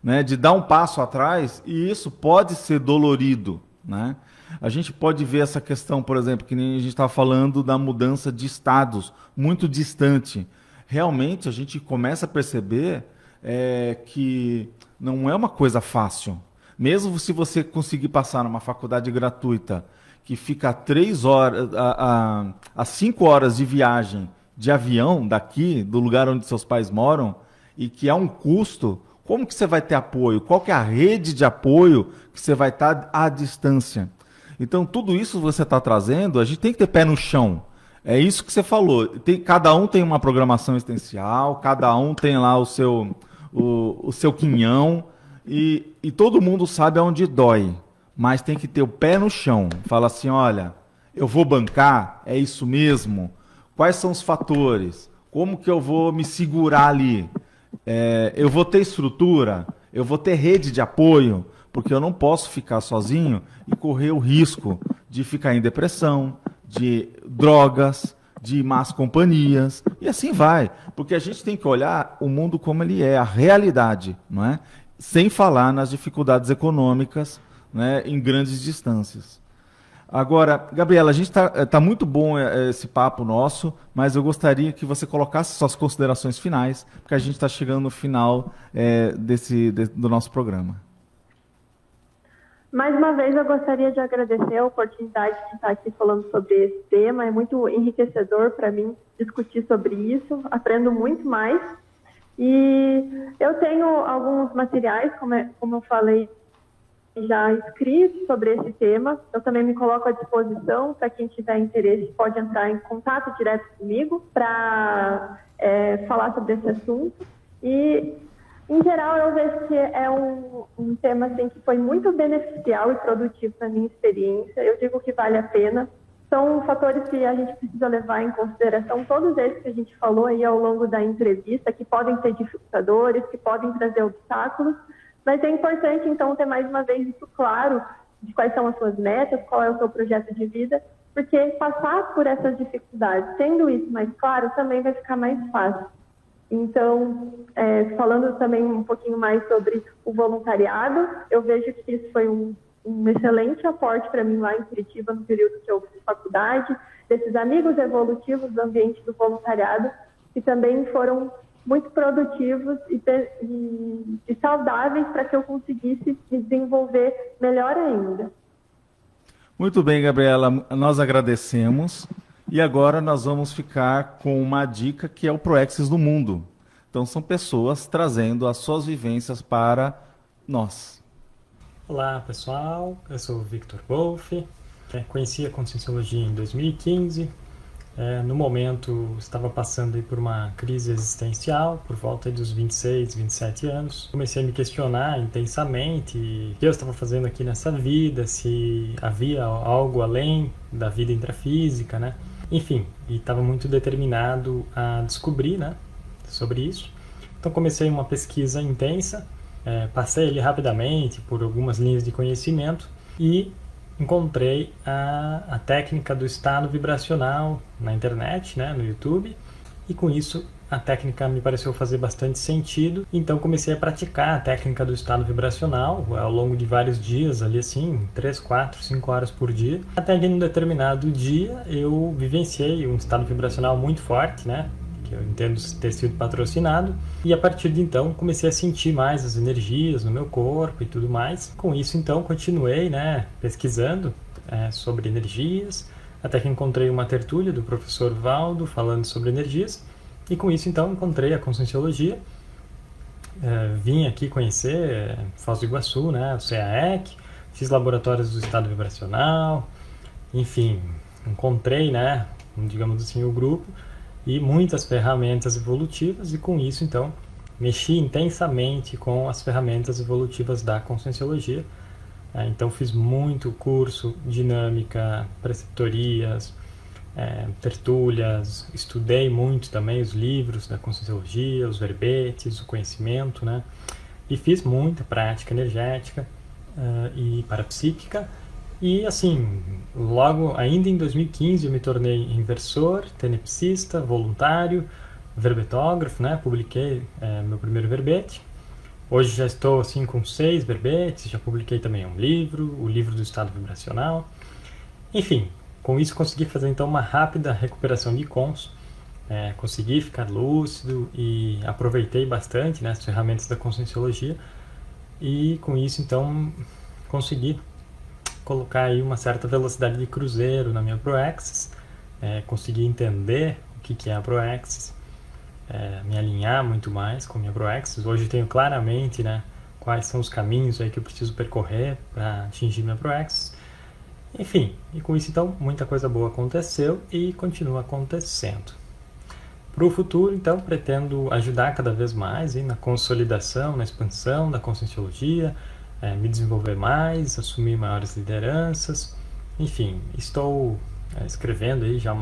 né, de dar um passo atrás, e isso pode ser dolorido, né? A gente pode ver essa questão, por exemplo, que nem a gente está falando da mudança de estados muito distante. Realmente a gente começa a perceber que não é uma coisa fácil. Mesmo se você conseguir passar numa faculdade gratuita que fica a 3 horas, a 5 horas de viagem de avião daqui, do lugar onde seus pais moram, e que há um custo, como que você vai ter apoio? Qual que é a rede de apoio que você vai estar à distância? Então, tudo isso você está trazendo, a gente tem que ter pé no chão. É isso que você falou. Cada um tem uma programação existencial, cada um tem lá o seu quinhão, e todo mundo sabe aonde dói, mas tem que ter o pé no chão. Fala assim, olha, eu vou bancar, é isso mesmo? Quais são os fatores? Como que eu vou me segurar ali? Eu vou ter estrutura? Eu vou ter rede de apoio? Porque eu não posso ficar sozinho e correr o risco de ficar em depressão, de drogas, de más companhias, e assim vai. Porque a gente tem que olhar o mundo como ele é, a realidade, não é? Sem falar nas dificuldades econômicas, né, em grandes distâncias. Agora, Gabriela, a gente tá muito bom esse papo nosso, mas eu gostaria que você colocasse suas considerações finais, porque a gente está chegando no final do nosso programa. Mais uma vez, eu gostaria de agradecer a oportunidade de estar aqui falando sobre esse tema. É muito enriquecedor para mim discutir sobre isso. Aprendo muito mais. E eu tenho alguns materiais, como eu falei, já escritos sobre esse tema. Eu também me coloco à disposição para quem tiver interesse, pode entrar em contato direto comigo para falar sobre esse assunto. E, em geral, eu vejo que é um tema assim, que foi muito beneficial e produtivo na minha experiência. Eu digo que vale a pena. São fatores que a gente precisa levar em consideração, todos esses que a gente falou aí ao longo da entrevista, que podem ser dificultadores, que podem trazer obstáculos, mas é importante, então, ter mais uma vez isso claro, de quais são as suas metas, qual é o seu projeto de vida, porque passar por essas dificuldades, tendo isso mais claro, também vai ficar mais fácil. Então, falando também um pouquinho mais sobre o voluntariado, eu vejo que isso foi um excelente aporte para mim lá em Curitiba, no período que eu fiz faculdade, desses amigos evolutivos do ambiente do voluntariado, que também foram muito produtivos e saudáveis para que eu conseguisse me desenvolver melhor ainda. Muito bem, Gabriela, nós agradecemos. E agora nós vamos ficar com uma dica que é o Proexis do Mundo. Então são pessoas trazendo as suas vivências para nós. Olá pessoal, eu sou o Victor Wolff, conheci a Conscienciologia em 2015, no momento estava passando aí por uma crise existencial, por volta dos 26, 27 anos. Comecei a me questionar intensamente o que eu estava fazendo aqui nessa vida, se havia algo além da vida intrafísica, né? Enfim, e estava muito determinado a descobrir, né, sobre isso. Então comecei uma pesquisa intensa, passei ali rapidamente por algumas linhas de conhecimento e encontrei a técnica do estado vibracional na internet, né, no YouTube, e com isso a técnica me pareceu fazer bastante sentido, então comecei a praticar a técnica do estado vibracional ao longo de vários dias, ali assim, 3, 4, 5 horas por dia, até que num determinado dia eu vivenciei um estado vibracional muito forte, né, que eu entendo ter sido patrocinado, e a partir de então comecei a sentir mais as energias no meu corpo e tudo mais. Com isso então continuei, né, pesquisando sobre energias, até que encontrei uma tertúlia do professor Valdo falando sobre energias, e com isso então encontrei a Conscienciologia, vim aqui conhecer Foz do Iguaçu, né, o CAEC, fiz laboratórios do estado vibracional, enfim, encontrei, né, digamos assim, o grupo, e muitas ferramentas evolutivas, e com isso, então, mexi intensamente com as ferramentas evolutivas da Conscienciologia. Então, fiz muito curso, dinâmica, preceptorias, tertúlias, estudei muito também os livros da Conscienciologia, os verbetes, o conhecimento, né? E fiz muita prática energética e parapsíquica. E assim, logo ainda em 2015 eu me tornei inversor, tenepsista, voluntário, verbetógrafo, né? Publiquei meu primeiro verbete. Hoje já estou assim com 6 verbetes, já publiquei também um livro, o livro do estado vibracional. Enfim, com isso consegui fazer então uma rápida recuperação de cons, consegui ficar lúcido e aproveitei bastante, né, as ferramentas da Conscienciologia, e com isso então consegui colocar aí uma certa velocidade de cruzeiro na minha Proaxis, consegui entender o que é a Proaxis, me alinhar muito mais com a minha Proaxis. Hoje tenho claramente, né, quais são os caminhos aí que eu preciso percorrer para atingir minha Proaxis. Enfim, e com isso então muita coisa boa aconteceu e continua acontecendo. Para o futuro, então, pretendo ajudar cada vez mais na consolidação, na expansão da Conscienciologia, me desenvolver mais, assumir maiores lideranças. Enfim, estou escrevendo aí já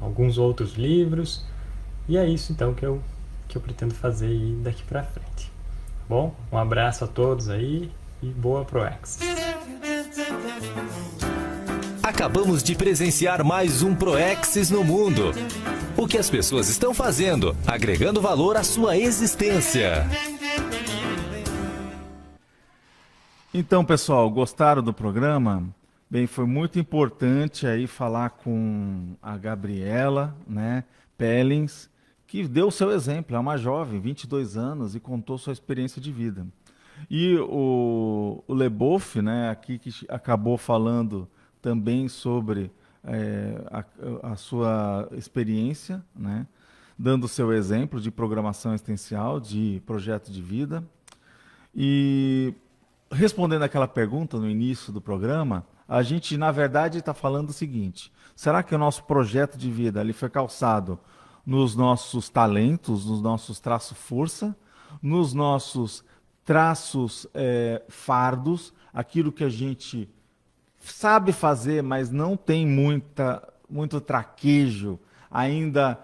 alguns outros livros, e é isso então que eu pretendo fazer aí daqui para frente. Tá bom? Um abraço a todos aí e boa Proaxis. Acabamos de presenciar mais um Proaxis no mundo. O que as pessoas estão fazendo, agregando valor à sua existência. Então, pessoal, gostaram do programa? Bem, foi muito importante aí falar com a Gabriela, né, Pellins, que deu o seu exemplo. É uma jovem, 22 anos, e contou sua experiência de vida. E o Leboeuf, né, aqui que acabou falando também sobre a sua experiência, né, dando o seu exemplo de programação existencial, de projeto de vida. E respondendo aquela pergunta no início do programa, a gente, na verdade, está falando o seguinte: será que o nosso projeto de vida ele foi calçado nos nossos talentos, nos nossos traços força, nos nossos traços fardos, aquilo que a gente sabe fazer, mas não tem muito traquejo, ainda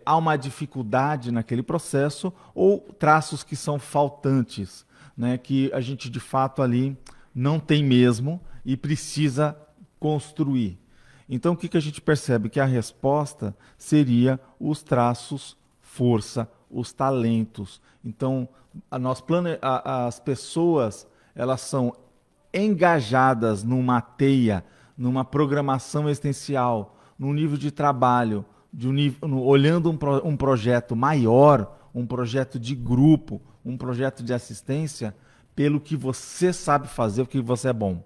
há uma dificuldade naquele processo, ou traços que são faltantes, né, que a gente de fato ali não tem mesmo e precisa construir. Então o que a gente percebe? Que a resposta seria os traços força, os talentos. Então as pessoas, elas são engajadas numa teia, numa programação existencial, num nível de trabalho, olhando um projeto maior, um projeto de grupo, um projeto de assistência, pelo que você sabe fazer, o que você é bom.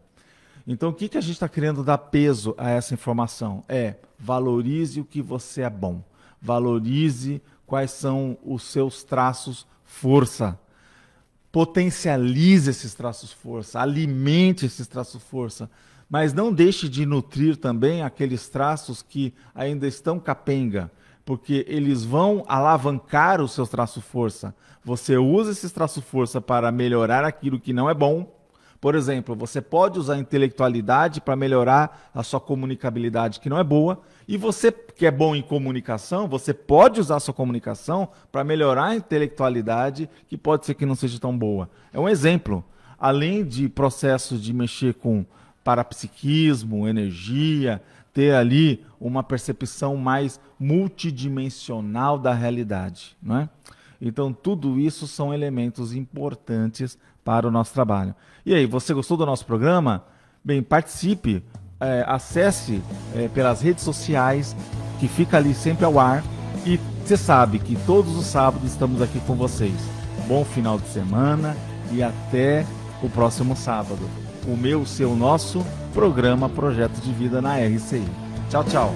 Então, o que a gente está querendo dar peso a essa informação? Valorize o que você é bom. Valorize quais são os seus traços força. Potencialize esses traços força, alimente esses traços força, mas não deixe de nutrir também aqueles traços que ainda estão capenga, porque eles vão alavancar os seus traços força. Você usa esses traços força para melhorar aquilo que não é bom. Por exemplo, você pode usar a intelectualidade para melhorar a sua comunicabilidade, que não é boa, e você que é bom em comunicação, você pode usar a sua comunicação para melhorar a intelectualidade, que pode ser que não seja tão boa. É um exemplo. Além de processos de mexer com parapsiquismo, energia, ter ali uma percepção mais multidimensional da realidade, não é? Então, tudo isso são elementos importantes para o nosso trabalho. E aí, você gostou do nosso programa? Bem, participe, acesse pelas redes sociais, que fica ali sempre ao ar. E você sabe que todos os sábados estamos aqui com vocês. Bom final de semana e até o próximo sábado. O nosso programa Projeto de Vida na RCI. Tchau, tchau.